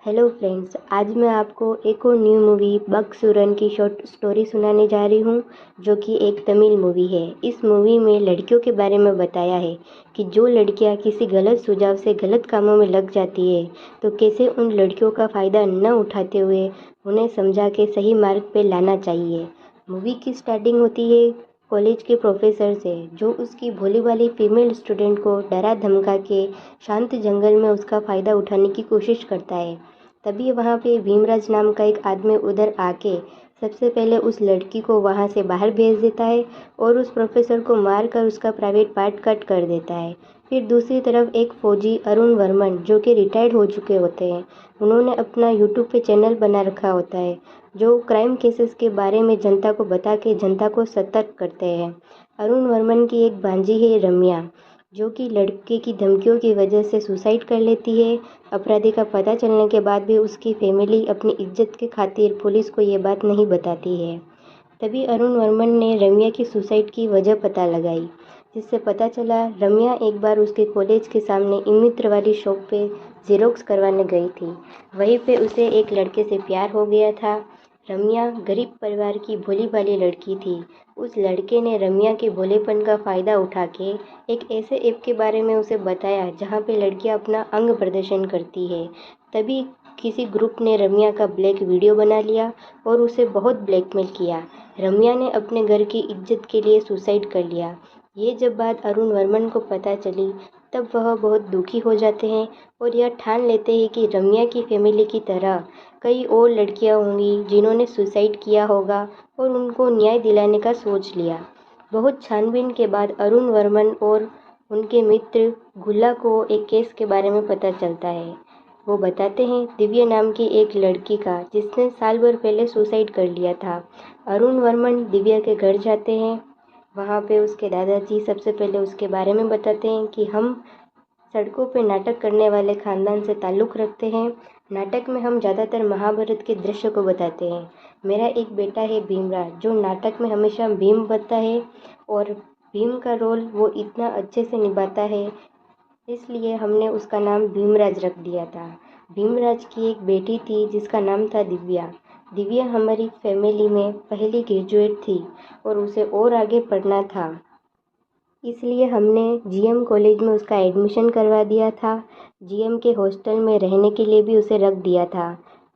Hello friends, आज मैं आपको एक और न्यू मूवी बकसुरन की शॉर्ट स्टोरी सुनाने जा रही हूँ, जो कि एक तमिल मूवी है। इस मूवी में लड़कियों के बारे में बताया है कि जो लड़कियाँ किसी गलत सुझाव से गलत कामों में लग जाती है, तो कैसे उन लड़कियों का फ़ायदा न उठाते हुए उन्हें समझा के सही मार्ग पे लाना चाहिए। मूवी की स्टार्टिंग होती है कॉलेज के प्रोफेसर से, जो उसकी भोली भाली फीमेल स्टूडेंट को डरा धमका के शांत जंगल में उसका फ़ायदा उठाने की कोशिश करता है। तभी वहाँ पे भीमराज नाम का एक आदमी उधर आके सबसे पहले उस लड़की को वहाँ से बाहर भेज देता है और उस प्रोफेसर को मार कर उसका प्राइवेट पार्ट कट कर देता है। फिर दूसरी तरफ एक फौजी अरुण वर्मन, जो कि रिटायर्ड हो चुके होते हैं, उन्होंने अपना यूट्यूब पे चैनल बना रखा होता है, जो क्राइम केसेस के बारे में जनता को बता के जनता को सतर्क करते हैं। अरुण वर्मन की एक भांजी है रम्या, जो कि लड़के की धमकियों की वजह से सुसाइड कर लेती है। अपराधी का पता चलने के बाद भी उसकी फैमिली अपनी इज्जत के खातिर पुलिस को ये बात नहीं बताती है। तभी अरुण वर्मन ने रम्या की सुसाइड की वजह पता लगाई, जिससे पता चला रम्या एक बार उसके कॉलेज के सामने इमित्र वाली शॉप पे जेरोक्स करवाने गई थी। वहीं पे उसे एक लड़के से प्यार हो गया था। रम्या गरीब परिवार की भोली भाली लड़की थी। उस लड़के ने रम्या के भोलेपन का फ़ायदा उठा के एक ऐसे ऐप के बारे में उसे बताया जहाँ पे लड़कियाँ अपना अंग प्रदर्शन करती है। तभी किसी ग्रुप ने रम्या का ब्लैक वीडियो बना लिया और उसे बहुत ब्लैकमेल किया। रम्या ने अपने घर की इज्जत के लिए सुसाइड कर लिया। ये जब बात अरुण वर्मन को पता चली, तब वह बहुत दुखी हो जाते हैं और यह ठान लेते हैं कि रम्या की फैमिली की तरह कई और लड़कियां होंगी जिन्होंने सुसाइड किया होगा और उनको न्याय दिलाने का सोच लिया। बहुत छानबीन के बाद अरुण वर्मन और उनके मित्र गुल्ला को एक केस के बारे में पता चलता है। वो बताते हैं दिव्या नाम की एक लड़की का, जिसने साल भर पहले सुसाइड कर लिया था। अरुण वर्मन दिव्या के घर जाते हैं। वहाँ पे उसके दादाजी सबसे पहले उसके बारे में बताते हैं कि हम सड़कों पे नाटक करने वाले खानदान से ताल्लुक़ रखते हैं। नाटक में हम ज़्यादातर महाभारत के दृश्य को बताते हैं। मेरा एक बेटा है भीमराज, जो नाटक में हमेशा भीम बनता है और भीम का रोल वो इतना अच्छे से निभाता है, इसलिए हमने उसका नाम भीमराज रख दिया था। भीमराज की एक बेटी थी जिसका नाम था दिव्या। दिव्या हमारी फैमिली में पहली ग्रेजुएट थी और उसे और आगे पढ़ना था, इसलिए हमने जीएम कॉलेज में उसका एडमिशन करवा दिया था। जीएम के हॉस्टल में रहने के लिए भी उसे रख दिया था।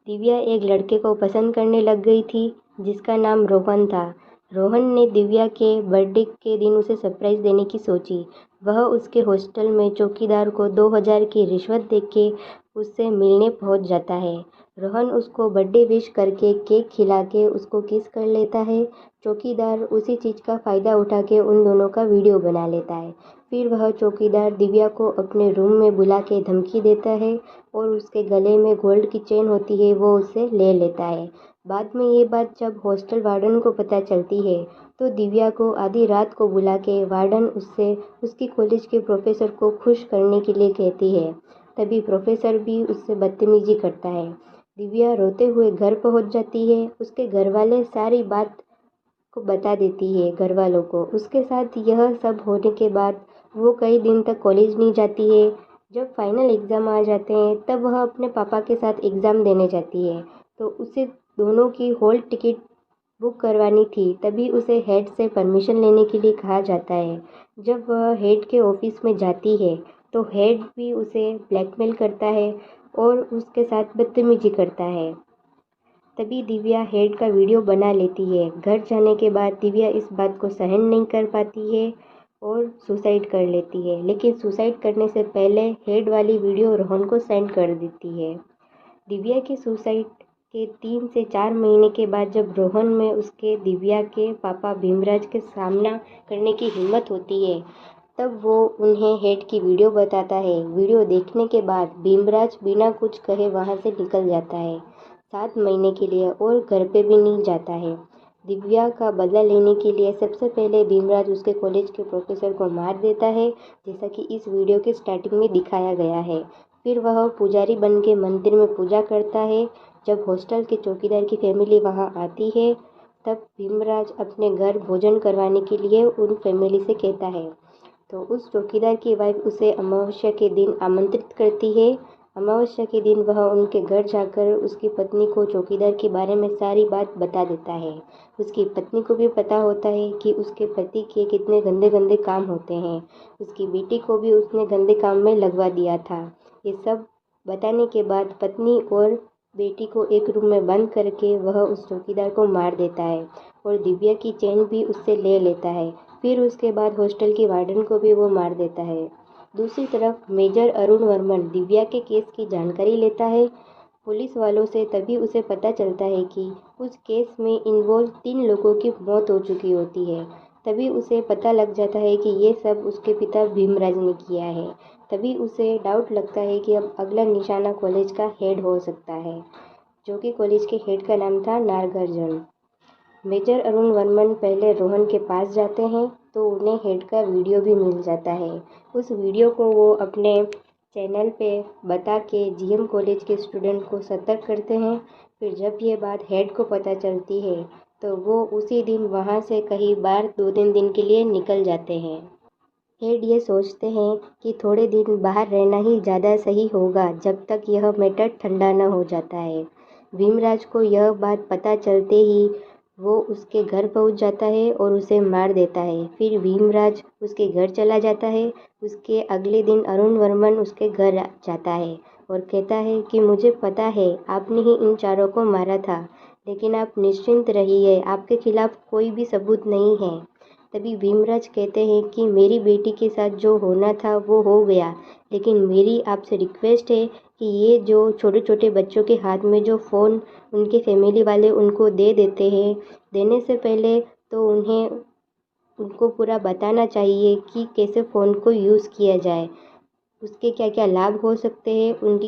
दिव्या एक लड़के को पसंद करने लग गई थी, जिसका नाम रोहन था। रोहन ने दिव्या के बर्थडे के दिन उसे सरप्राइज़ देने की सोची। वह उसके हॉस्टल में चौकीदार को 2000 की रिश्वत देके उससे मिलने पहुंच जाता है। रोहन उसको बर्थडे विश करके केक खिला के उसको किस कर लेता है। चौकीदार उसी चीज़ का फ़ायदा उठा के उन दोनों का वीडियो बना लेता है। फिर वह चौकीदार दिव्या को अपने रूम में बुला के धमकी देता है और उसके गले में गोल्ड की चेन होती है, वो उससे ले लेता है। बाद में ये बात जब हॉस्टल वार्डन को पता चलती है, तो दिव्या को आधी रात को बुला के वार्डन उससे उसकी कॉलेज के प्रोफेसर को खुश करने के लिए कहती है। तभी प्रोफेसर भी उससे बदतमीजी करता है। दिव्या रोते हुए घर पहुंच जाती है। उसके घर वाले सारी बात को बता देती है घर वालों को। उसके साथ यह सब होने के बाद वो कई दिन तक कॉलेज नहीं जाती है। जब फाइनल एग्ज़ाम आ जाते हैं, तब वह अपने पापा के साथ एग्ज़ाम देने जाती है, तो उसे दोनों की हॉल टिकट बुक करवानी थी। तभी उसे हेड से परमिशन लेने के लिए कहा जाता है। जब वह हेड के ऑफिस में जाती है, तो हेड भी उसे ब्लैकमेल करता है और उसके साथ बदतमीजी करता है। तभी दिव्या हेड का वीडियो बना लेती है। घर जाने के बाद दिव्या इस बात को सहन नहीं कर पाती है और सुसाइड कर लेती है, लेकिन सुसाइड करने से पहले हेड वाली वीडियो रोहन को सेंड कर देती है। दिव्या के सुसाइड के 3 से 4 महीने के बाद जब रोहन में उसके दिव्या के पापा भीमराज के सामना करने की हिम्मत होती है, तब वो उन्हें हेड की वीडियो बताता है। वीडियो देखने के बाद भीमराज बिना कुछ कहे वहाँ से निकल जाता है 7 महीने के लिए और घर पे भी नहीं जाता है। दिव्या का बदला लेने के लिए सबसे पहले भीमराज उसके कॉलेज के प्रोफेसर को मार देता है, जैसा कि इस वीडियो के स्टार्टिंग में दिखाया गया है। फिर वह पुजारी बन के मंदिर में पूजा करता है। जब हॉस्टल के चौकीदार की फैमिली वहाँ आती है, तब भीमराज अपने घर भोजन करवाने के लिए उन फैमिली से कहता है। तो उस चौकीदार की वाइफ उसे अमावस्या के दिन आमंत्रित करती है। अमावस्या के दिन वह उनके घर जाकर उसकी पत्नी को चौकीदार के बारे में सारी बात बता देता है। उसकी पत्नी को भी पता होता है कि उसके पति के कितने गंदे गंदे काम होते हैं। उसकी बेटी को भी उसने गंदे काम में लगवा दिया था। ये सब बताने के बाद पत्नी और बेटी को एक रूम में बंद करके वह उस चौकीदार को मार देता है और दिव्या की चेन भी उससे ले लेता है। फिर उसके बाद हॉस्टल की वार्डन को भी वो मार देता है। दूसरी तरफ मेजर अरुण वर्मन दिव्या के केस की जानकारी लेता है पुलिस वालों से। तभी उसे पता चलता है कि उस केस में इन्वॉल्व 3 लोगों की मौत हो चुकी होती है। तभी उसे पता लग जाता है कि ये सब उसके पिता भीमराज ने किया है। तभी उसे डाउट लगता है कि अब अगला निशाना कॉलेज का हेड हो सकता है, जो कि कॉलेज के हेड का नाम था नागार्जुन। मेजर अरुण वर्मन पहले रोहन के पास जाते हैं तो उन्हें हेड का वीडियो भी मिल जाता है। उस वीडियो को वो अपने चैनल पे बता के जीएम कॉलेज के स्टूडेंट को सतर्क करते हैं। फिर जब ये बात हेड को पता चलती है तो वो उसी दिन वहाँ से कहीं बाहर 2-3 दिन के लिए निकल जाते हैं। हेड ये सोचते हैं कि थोड़े दिन बाहर रहना ही ज़्यादा सही होगा जब तक यह मैटर ठंडा न हो जाता है। भीमराज को यह बात पता चलते ही वो उसके घर पहुंच जाता है और उसे मार देता है। फिर भीमराज उसके घर चला जाता है। उसके अगले दिन अरुण वर्मन उसके घर जाता है और कहता है कि मुझे पता है आपने ही इन चारों को मारा था, लेकिन आप निश्चिंत रहिए, आपके खिलाफ कोई भी सबूत नहीं है। तभी भीमराज कहते हैं कि मेरी बेटी के साथ जो होना था वो हो गया, लेकिन मेरी आपसे रिक्वेस्ट है कि ये जो छोटे छोटे बच्चों के हाथ में जो फ़ोन उनके फैमिली वाले उनको दे देते हैं, देने से पहले तो उनको पूरा बताना चाहिए कि कैसे फ़ोन को यूज़ किया जाए, उसके क्या क्या लाभ हो सकते हैं, उनकी